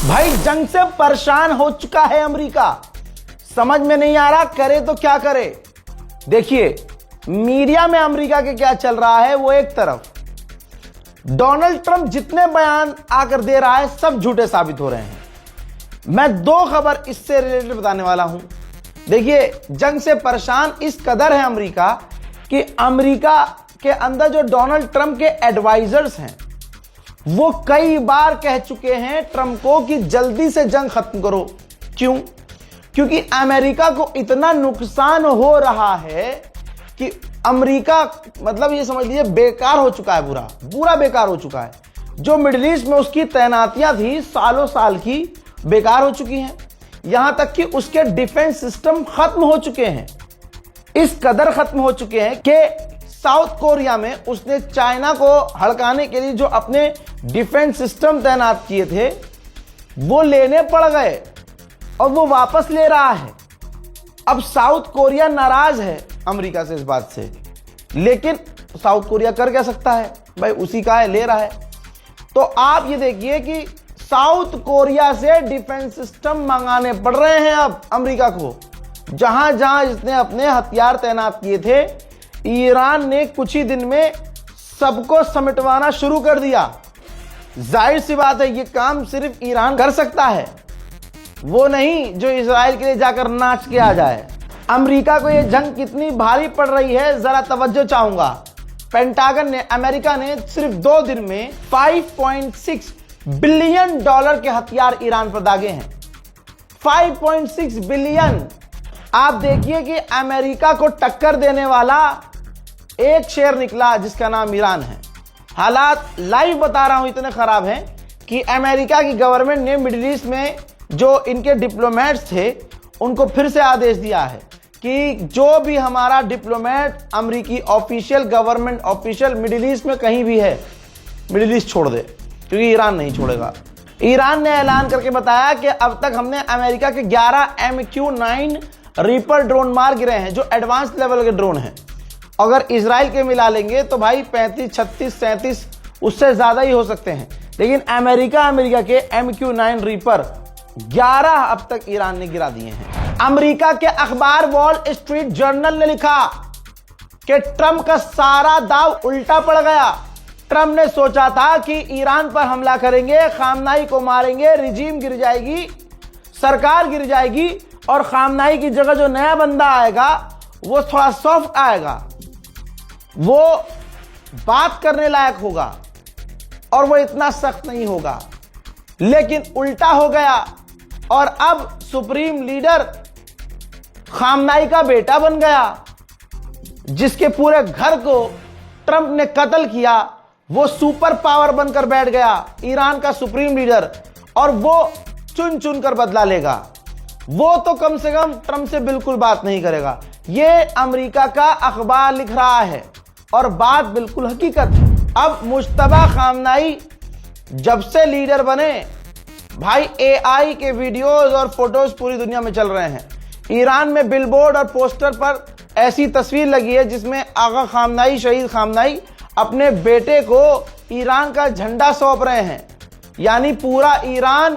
भाई जंग से परेशान हो चुका है अमेरिका। समझ में नहीं आ रहा करे तो क्या करे। देखिए मीडिया में अमेरिका के क्या चल रहा है, वो एक तरफ डोनाल्ड ट्रंप जितने बयान आकर दे रहा है सब झूठे साबित हो रहे हैं। मैं दो खबर इससे रिलेटेड बताने वाला हूं। देखिए जंग से परेशान इस कदर है अमेरिका कि अमेरिका के अंदर जो डोनाल्ड ट्रंप के एडवाइजर्स हैं वो कई बार कह चुके हैं ट्रंप को कि जल्दी से जंग खत्म करो। क्यों? क्योंकि अमेरिका को इतना नुकसान हो रहा है कि अमेरिका मतलब ये समझ लीजिए बेकार हो चुका है, पूरा बेकार हो चुका है। जो मिडिल ईस्ट में उसकी तैनातियां थी सालों साल की बेकार हो चुकी हैं। यहां तक कि उसके डिफेंस सिस्टम खत्म हो चुके हैं, इस कदर खत्म हो चुके हैं कि साउथ कोरिया में उसने चाइना को हड़काने के लिए जो अपने डिफेंस सिस्टम तैनात किए थे वो लेने पड़ गए और वो वापस ले रहा है। अब साउथ कोरिया नाराज है अमेरिका से इस बात से, लेकिन साउथ कोरिया कर क्या सकता है भाई, उसी का है, ले रहा है। तो आप ये देखिए कि साउथ कोरिया से डिफेंस सिस्टम मंगाने पड़ रहे हैं अब अमेरिका को। जहां जहां इसने अपने हथियार तैनात किए थे ईरान ने कुछ ही दिन में सबको समेटवाना शुरू कर दिया। जाहिर सी बात है ये काम सिर्फ ईरान कर सकता है, वो नहीं जो इजराइल के लिए जाकर नाच के आ जाए। अमेरिका को ये जंग कितनी भारी पड़ रही है जरा तवज्जो चाहूंगा। पेंटागन ने, अमेरिका ने सिर्फ 2 दिन में $5.6 बिलियन के हथियार ईरान पर दागे हैं। 5.6 बिलियन। आप देखिए कि अमेरिका को टक्कर देने वाला एक शेर निकला जिसका नाम ईरान है। हालात लाइव बता रहा हूं इतने खराब हैं कि अमेरिका की गवर्नमेंट ने मिडिल ईस्ट में जो इनके डिप्लोमेट्स थे उनको फिर से आदेश दिया है कि जो भी हमारा डिप्लोमेट अमेरिकी official, government official middle east में कहीं भी है, मिडिल ईस्ट छोड़ दे, क्योंकि ईरान नहीं छोड़ेगा। ईरान ने ऐलान करके बताया कि अब तक हमने अमेरिका के 11 MQ-9 रीपर ड्रोन मार गिरे हैं जो एडवांस लेवल के ड्रोन हैं। अगर इजराइल के मिला लेंगे तो भाई 35, 36, 37 उससे ज्यादा ही हो सकते हैं। लेकिन अमेरिका के MQ-9 रीपर 11 अब तक ईरान ने गिरा दिए हैं। अमेरिका के अखबार वॉल स्ट्रीट जर्नल ने लिखा कि ट्रंप का सारा दाव उल्टा पड़ गया। ट्रंप ने सोचा था कि ईरान पर हमला करेंगे, खामनाई को मारेंगे, रिजीम गिर जाएगी, सरकार गिर जाएगी और खामनाई की जगह जो नया बंदा आएगा वो थोड़ा सॉफ्ट आएगा, वो बात करने लायक होगा और वो इतना सख्त नहीं होगा। लेकिन उल्टा हो गया और अब सुप्रीम लीडर खामनाई का बेटा बन गया, जिसके पूरे घर को ट्रंप ने कत्ल किया। वो सुपर पावर बनकर बैठ गया, ईरान का सुप्रीम लीडर, और वो चुन चुन कर बदला लेगा। वो तो कम से कम ट्रंप से बिल्कुल बात नहीं करेगा। ये अमेरिका का अखबार लिख रहा है और बात बिल्कुल हकीकत है। अब मुश्तबा खामनाई जब से लीडर बने भाई AI के वीडियोस और फोटोज पूरी दुनिया में चल रहे हैं। ईरान में बिलबोर्ड और पोस्टर पर ऐसी तस्वीर लगी है जिसमें आगा खामनाई, शहीद खामनाई अपने बेटे को ईरान का झंडा सौंप रहे हैं। यानी पूरा ईरान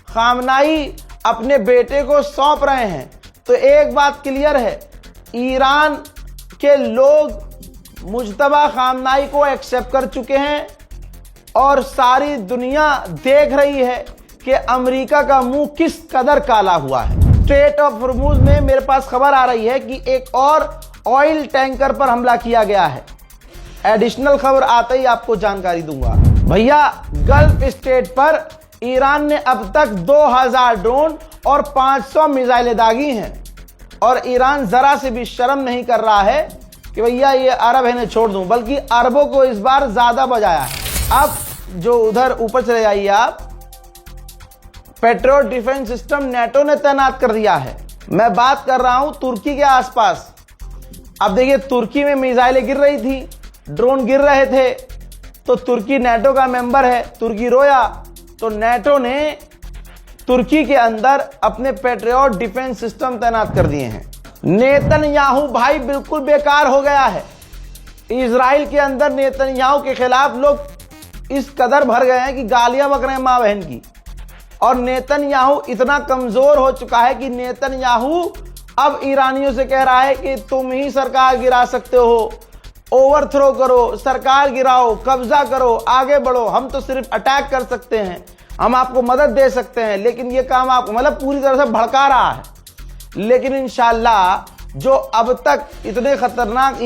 खामनाई अपने बेटे को सौंप रहे हैं। तो एक बात क्लियर है, ईरान के लोग मुज्तबा खामनाई को एक्सेप्ट कर चुके हैं और सारी दुनिया देख रही है कि अमेरिका का मुंह किस कदर काला हुआ है। स्ट्रेट ऑफ हॉर्मुज में मेरे पास खबर आ रही है कि एक और ऑयल टैंकर पर हमला किया गया है। एडिशनल खबर आते ही आपको जानकारी दूंगा। भैया गल्फ स्टेट पर ईरान ने अब तक 2000 ड्रोन और 500 मिसाइलें दागी हैं और ईरान जरा से भी शर्म नहीं कर रहा है कि भैया ये अरब है ने छोड़ दूं, बल्कि अरबों को इस बार ज्यादा बजाया है। अब जो उधर ऊपर चले जाइए आप, पेट्रियट डिफेंस सिस्टम नेटो ने तैनात कर दिया है। मैं बात कर रहा हूं तुर्की के आसपास। अब देखिए तुर्की में मिसाइलें गिर रही थी, ड्रोन गिर रहे थे, तो तुर्की नेटो का मेंबर है, तुर्की रोया, तो नेटो ने तुर्की के अंदर अपने पेट्रियट डिफेंस सिस्टम तैनात कर दिए हैं। नेतन्याहू भाई बिल्कुल बेकार हो गया है। इजराइल के अंदर नेतन्याहू के खिलाफ लोग इस कदर भर गए हैं कि गालियां बक रहे हैं मां बहन की। और नेतन्याहू इतना कमजोर हो चुका है कि नेतन्याहू अब ईरानियों से कह रहा है कि तुम ही सरकार गिरा सकते हो, ओवरथ्रो करो, सरकार गिराओ, कब्जा करो, आगे बढ़ो, हम तो सिर्फ अटैक कर सकते हैं, हम आपको मदद दे सकते हैं, लेकिन ये काम आपको, मतलब पूरी तरह से भड़का रहा है। लेकिन इंशाल्लाह जो अब तक इतने खतरनाक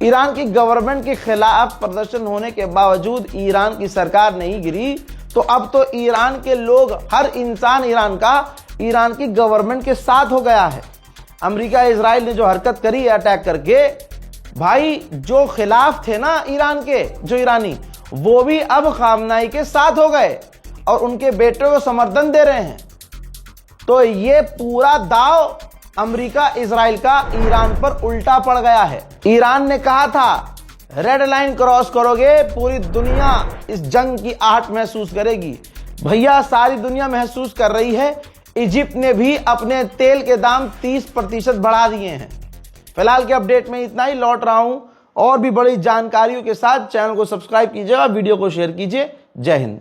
ईरान की गवर्नमेंट के खिलाफ प्रदर्शन होने के बावजूद ईरान की सरकार नहीं गिरी, तो अब तो ईरान के लोग, हर इंसान ईरान की गवर्नमेंट के साथ हो गया है। अमेरिका इजराइल ने जो हरकत करी है अटैक करके, भाई जो खिलाफ थे ना ईरान के, जो ईरानी, वो भी अब खामनाई के साथ हो गए और उनके बेटे को समर्थन दे रहे हैं। तो ये पूरा दाव अमेरिका इजराइल का ईरान पर उल्टा पड़ गया है। ईरान ने कहा था रेड लाइन क्रॉस करोगे पूरी दुनिया इस जंग की आहट महसूस करेगी। भैया सारी दुनिया महसूस कर रही है। इजिप्ट ने भी अपने तेल के दाम 30% बढ़ा दिए हैं। फिलहाल के अपडेट में इतना ही, लौट रहा हूं और भी बड़ी जानकारियों के साथ। चैनल को सब्सक्राइब कीजिएगा, वीडियो को शेयर कीजिए। जय हिंद।